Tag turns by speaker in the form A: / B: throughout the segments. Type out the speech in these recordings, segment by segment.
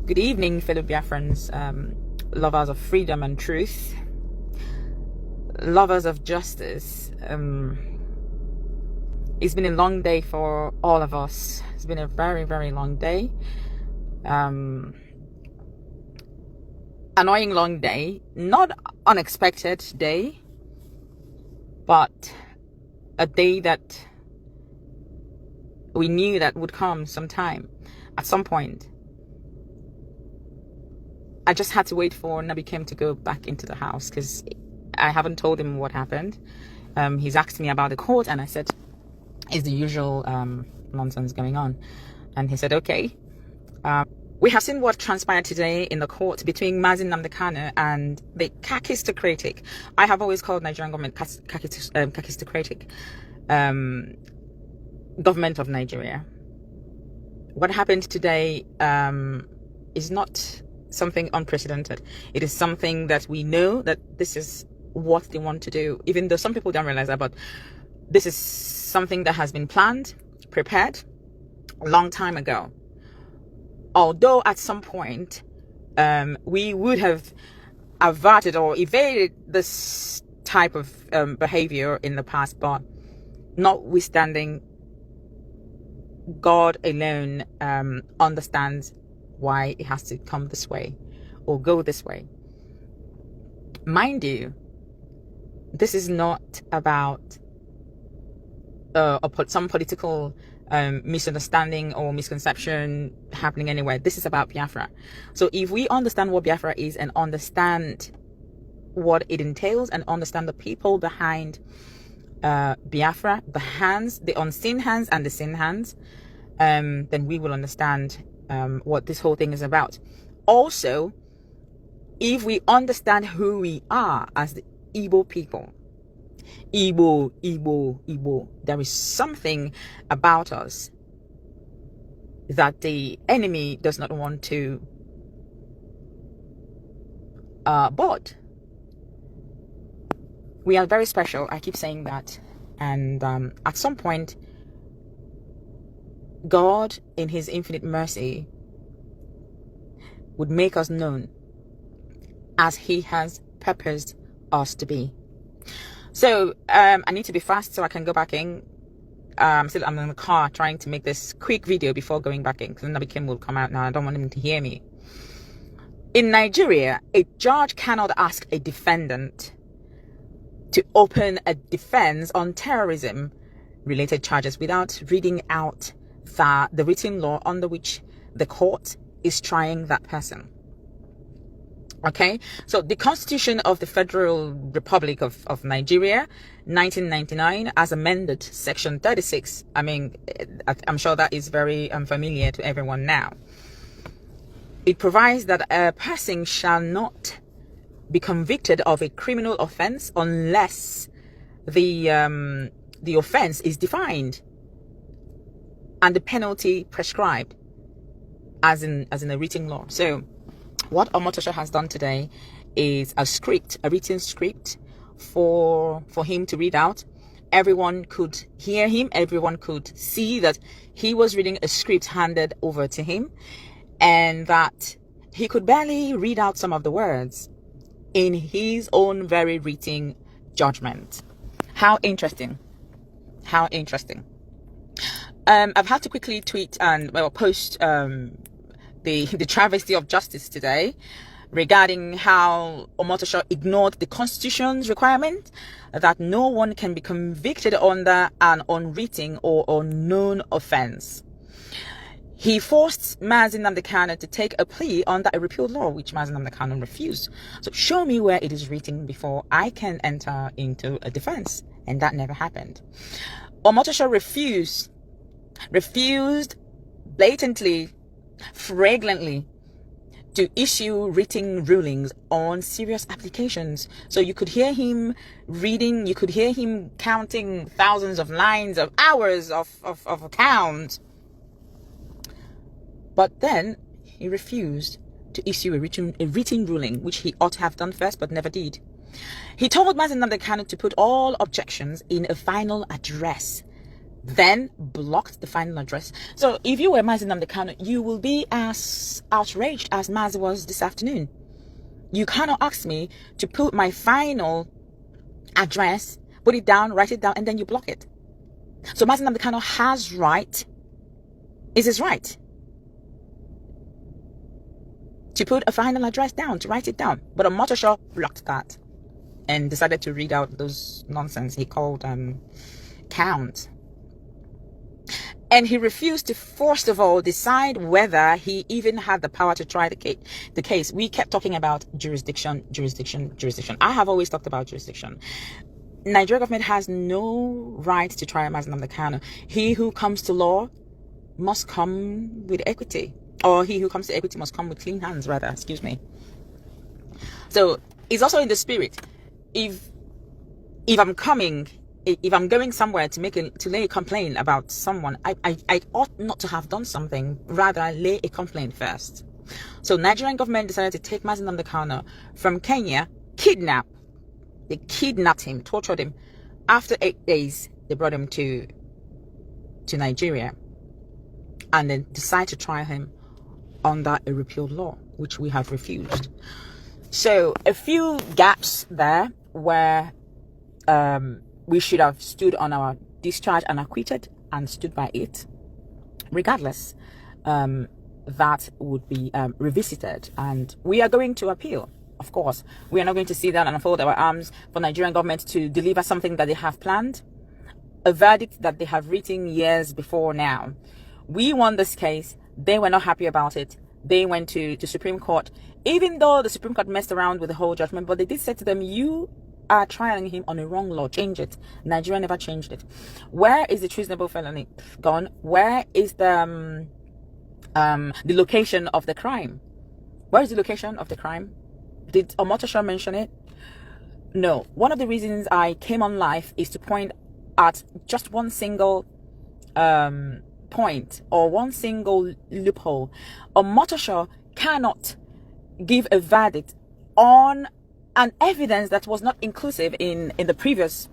A: Good evening, fellow Biafrans, lovers of freedom and truth, lovers of justice. It's been a long day for all of us. It's been a very, very long day. Annoying long day, not unexpected day, but a day that we knew that would come sometime, at some point. I just had to wait for Nnamdi Kanu to go back into the house because I haven't told him what happened. He's asked me about the court, and I said, "Is the usual nonsense going on?" And he said, "Okay." We have seen what transpired today in the court between Mazi Nnamdi Kanu and the kakistocratic. I have always called Nigerian government kakistocratic government of Nigeria. What happened today is not something unprecedented. It is something that we know that this is what they want to do, even though some people don't realize that, but this is something that has been planned, prepared a long time ago. Although at some point we would have averted or evaded this type of behavior in the past, but notwithstanding, God alone understands why it has to come this way or go this way. Mind you, this is not about some political misunderstanding or misconception happening anywhere. This is about Biafra. So if we understand what Biafra is and understand what it entails and understand the people behind Biafra, the hands, the unseen hands and the seen hands, then we will understand what this whole thing is about. Also, if we understand who we are as the Igbo people, Igbo, there is something about us that the enemy does not want to board. We are very special. I keep saying that. And at some point, God, in his infinite mercy, would make us known as he has purposed us to be. So I need to be fast so I can go back in. I'm in the car trying to make this quick video before going back in, because Nnamdi Kanu will come out now. I don't want him to hear me. In Nigeria, a judge cannot ask a defendant to open a defense on terrorism related charges without reading out the written law under which the court is trying that person. Okay, so the Constitution of the Federal Republic of Nigeria, 1999, as amended, Section 36. I mean, I'm sure that is very familiar to everyone now. It provides that a person shall not be convicted of a criminal offense unless the offense is defined and the penalty prescribed as in a written law. So what Omotosho has done today is a written script for him to read out. Everyone could hear him. Everyone could see that he was reading a script handed over to him, and that he could barely read out some of the words in his own very written judgment. How interesting. How interesting. I've had to quickly tweet and post the travesty of justice today regarding how Omotosho ignored the Constitution's requirement that no one can be convicted under an unwritten or unknown offense. He forced Mazi Nnamdi Kanu to take a plea under a repealed law, which Mazi Nnamdi Kanu refused. So show me where it is written before I can enter into a defense. And that never happened. Omotosho refused blatantly, flagrantly, to issue written rulings on serious applications. So you could hear him reading, you could hear him counting thousands of lines of hours of accounts. But then he refused to issue a written ruling, which he ought to have done first, but never did. He told Mazi Nnamdi Kanu to put all objections in a final address then blocked the final address. So if you were Mazi Nnamdi Kanu, you will be as outraged as Mazi was this afternoon. You cannot ask me to put my final address, put it down, write it down, and then you block it. So Mazi Nnamdi Kanu has right, is his right, to put a final address down, to write it down. But Omotosho blocked that and decided to read out those nonsense he called count. And he refused to, first of all, decide whether he even had the power to try the case. We kept talking about jurisdiction. I have always talked about jurisdiction. Nigeria government has no right to try Mazi Nnamdi Kanu. He who comes to law must come with equity. Or he who comes to equity must come with clean hands, rather. Excuse me. So it's also in the spirit. If I'm going somewhere to lay a complaint about someone, I ought not to have done something, rather lay a complaint first. So Nigerian government decided to take Mazi Nnamdi Kanu from Kenya, They kidnapped him, tortured him. After 8 days, they brought him to Nigeria and then decided to try him under a repealed law, which we have refused. So a few gaps there where we should have stood on our discharge and acquitted and stood by it. Regardless, that would be revisited, and we are going to appeal. Of course, we are not going to sit down and fold our arms for Nigerian government to deliver something that they have planned, a verdict that they have written years before now. We won this case. They were not happy about it. They went to Supreme Court, even though the Supreme Court messed around with the whole judgment, but they did say to them, you are trialing him on a wrong law. Change it. Nigeria never changed it. Where is the treasonable felony gone? Where is the location of the crime? Where is the location of the crime? Did Omotosho mention it? No. One of the reasons I came on live is to point at just one single point or one single loophole. Omotosho cannot give a verdict on an evidence that was not inclusive in the previous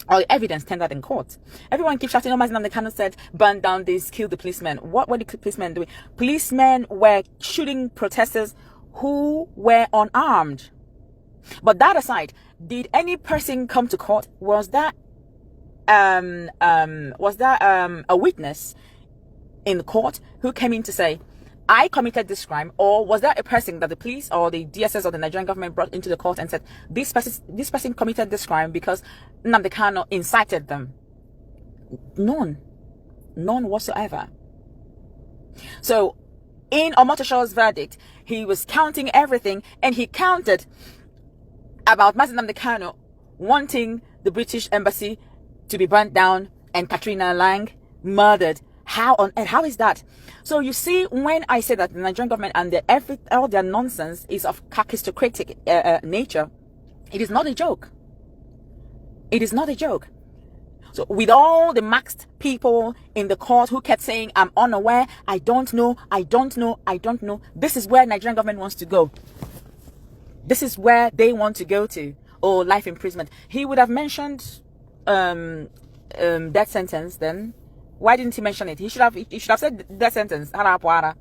A: or the evidence tendered in court. Everyone keeps shouting, oh, Mazi Nnamdi Kanu said, burn down this, kill the policemen. What were the policemen doing? Policemen were shooting protesters who were unarmed. But that aside, did any person come to court? Was that a witness in the court who came in to say, I committed this crime? Or was that a person that the police or the DSS or the Nigerian government brought into the court and said, this person committed this crime because Nnamdi Kanu incited them? None whatsoever. So in Omotosho's verdict, he was counting everything, and he counted about Mazi Nnamdi Kanu wanting the British embassy to be burnt down and Katrina Lang murdered. How on earth? How is that? So you see, when I say that the Nigerian government and all their nonsense is of kakistocratic nature, it is not a joke. It is not a joke. So with all the maxed people in the court who kept saying, I'm unaware, I don't know, this is where Nigerian government wants to go. This is where they want to go to. Or life imprisonment. He would have mentioned death sentence then. Why didn't he mention it? He should have said death sentence. The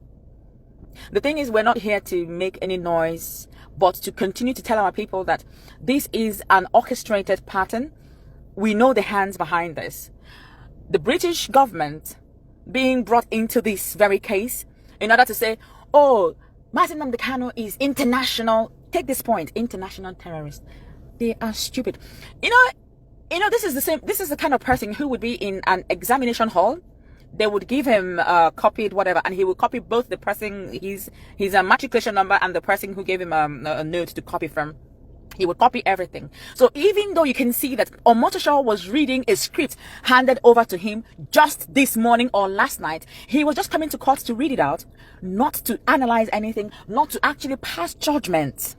A: thing is, we're not here to make any noise, but to continue to tell our people that this is an orchestrated pattern. We know the hands behind this. The British government being brought into this very case in order to say, oh, Mazi Nnamdi Kanu is international. Take this point, international terrorist. They are stupid. You know, this is the kind of person who would be in an examination hall. They would give him copied whatever, and he would copy both the person, his matriculation number, and the person who gave him a note to copy from. He would copy everything. So even though you can see that Omotosho was reading a script handed over to him just this morning or last night, he was just coming to court to read it out, not to analyze anything, not to actually pass judgment.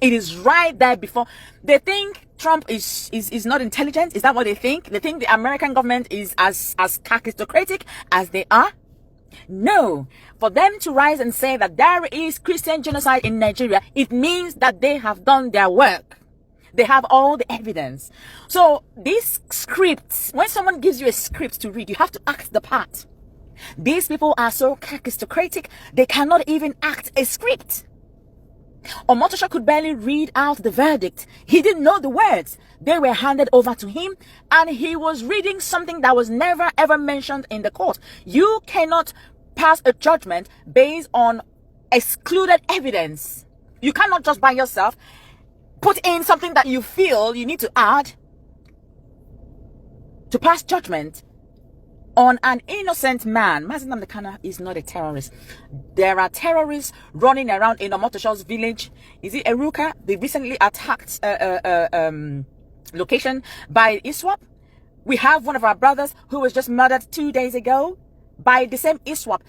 A: It is right there before. They think Trump is not intelligent. Is that what they think? They think the American government is as kakistocratic as they are? No. For them to rise and say that there is Christian genocide in Nigeria, it means that they have done their work. They have all the evidence. So these scripts, when someone gives you a script to read, you have to act the part. These people are so aristocratic, they cannot even act a script. Omotosho could barely read out the verdict. He didn't know the words. They were handed over to him, and he was reading something that was never ever mentioned in the court. You cannot pass a judgment based on excluded evidence. You cannot just by yourself put in something that you feel you need to add to pass judgment on an innocent man. Mazi Nnamdi Kanu is not a terrorist. There are terrorists running around in Omotosho's village. Is it Eruka? They recently attacked location by ISWAP. We have one of our brothers who was just murdered 2 days ago by the same ISWAP.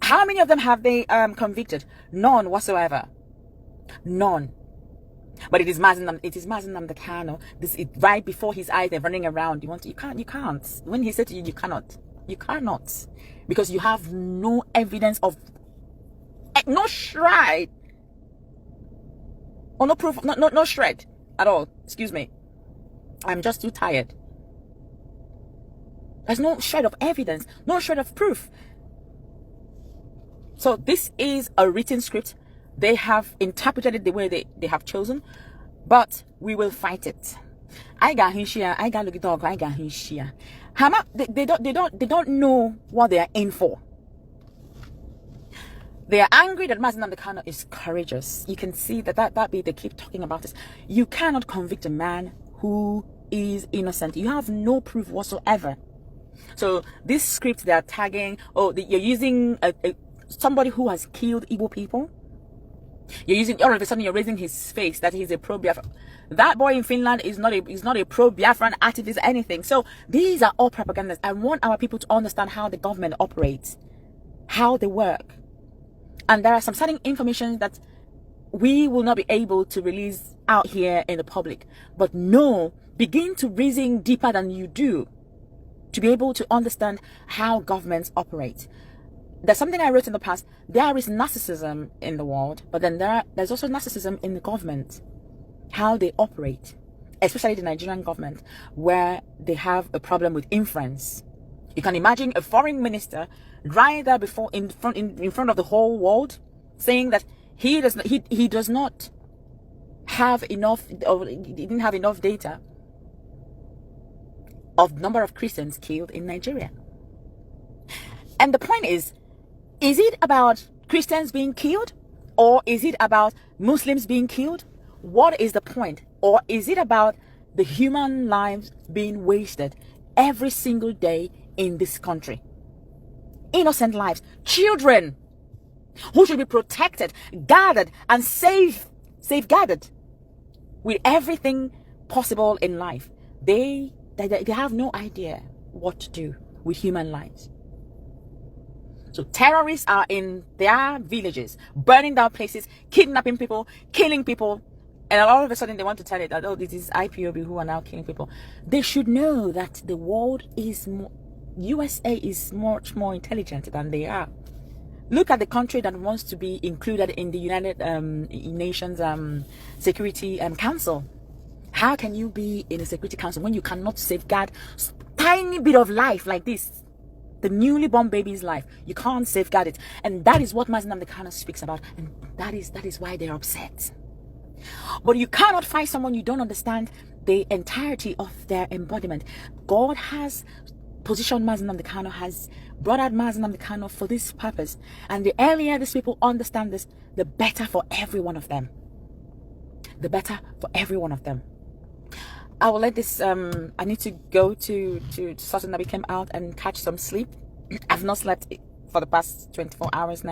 A: How many of them have they convicted? None whatsoever. None. But it is Mazi Nnamdi Kanu. This is right before his eyes. They're running around. You can't. When he said to you, you cannot. You cannot, because you have no evidence of, no shred, or no proof, no shred at all. Excuse me. I'm just too tired. There's no shred of evidence, no shred of proof. So this is a written script. They have interpreted it the way they have chosen, but we will fight it. I got Hinshia, I got Lugidog, I got Hinshia. They don't know what they are in for. They are angry that Mazi Nnamdi Kanu is courageous. You can see that they keep talking about this. You cannot convict a man who is innocent. You have no proof whatsoever. So this script they are tagging, you're using somebody who has killed Igbo people. You're using, all of a sudden you're raising his face that he's a pro-Biafran. That boy in Finland is not a pro-Biafran activist, anything. So these are all propagandas. I want our people to understand how the government operates, how they work. And there are some certain information that we will not be able to release out here in the public. But no, begin to reason deeper than you do to be able to understand how governments operate. There's something I wrote in the past. There is narcissism in the world, but then there's also narcissism in the government. How they operate, especially the Nigerian government, where they have a problem with influence. You can imagine a foreign minister right there in front of the whole world, saying that he does not have enough, or he didn't have enough data of number of Christians killed in Nigeria. And the point is it about Christians being killed, or is it about Muslims being killed? What is the point? Or is it about the human lives being wasted every single day in this country? Innocent lives, children who should be protected, guarded, and safeguarded with everything possible in life. They have no idea what to do with human lives. So terrorists are in their villages, burning down places, kidnapping people, killing people, and all of a sudden they want to tell it that, oh, this is IPOB who are now killing people. They should know that the world is USA is much more intelligent than they are. Look at the country that wants to be included in the United Nations Security Council. How can you be in a Security Council when you cannot safeguard tiny bit of life like this? The newly born baby's life. You can't safeguard it. And that is what Mazi Nnamdi Kanu speaks about. And that is why they're upset. But you cannot fight someone you don't understand the entirety of their embodiment. God has positioned Mazi Nnamdi Kanu, has brought out Mazi Nnamdi Kanu for this purpose. And the earlier these people understand this, the better for every one of them. The better for every one of them. I will let this, I need to go to Sutton that we came out and catch some sleep. I've not slept for the past 24 hours now.